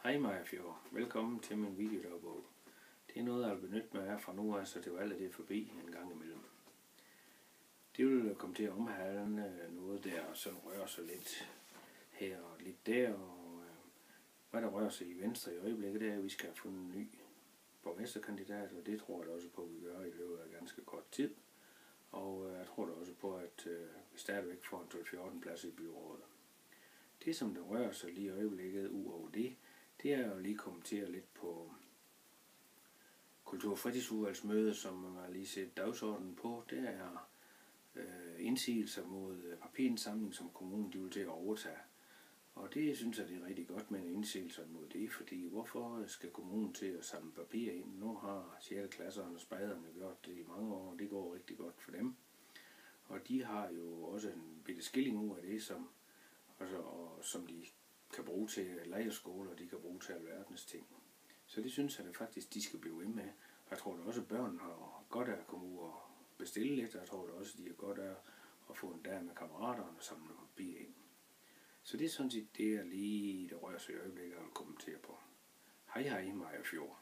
Hej Maja Fjord, velkommen til min videodagbog. Det er noget, jeg vil benytte mig af fra nu af, så det var alt det forbi en gang imellem. Det vil komme til at omhandle noget der, som rører sig lidt her og lidt der, og hvad der rører sig i Venstre i øjeblikket, det er, at vi skal have fundet en ny borgmesterkandidat, og det tror jeg da også på, at vi gør i løbet af ganske kort tid. Og jeg tror da også på, at vi stadigvæk får en 12-14 plads i byrådet. Det, som der rører sig lige i øjeblikket udover det, det er jo lige kommentere lidt på kultur- og fritidsudvalgsmødet, som man har lige set dagsordenen på. Det er indsigelser mod papirindsamling, som kommunen de vil til at overtage. Og det synes jeg, det er rigtig godt med en indsigelse mod det, fordi hvorfor skal kommunen til at samle papir ind? Nu har 6. klasserne og spejderne gjort det i mange år, og det går rigtig godt for dem. Og de har jo også en bitte skilling ud af det, som de kan bruge til lejrskoler, og de kan bruge til alverdens ting. Så det synes jeg da faktisk, de skal blive ved med. Jeg tror da også, at børn har godt af at komme ud og bestille lidt, og jeg tror da også, at de har godt af at få en dag med kammeraterne og samle papir ind. Så det er sådan set det, jeg lige der rører sig i øjeblikket og kommenterer på. Hej Maja Fjord.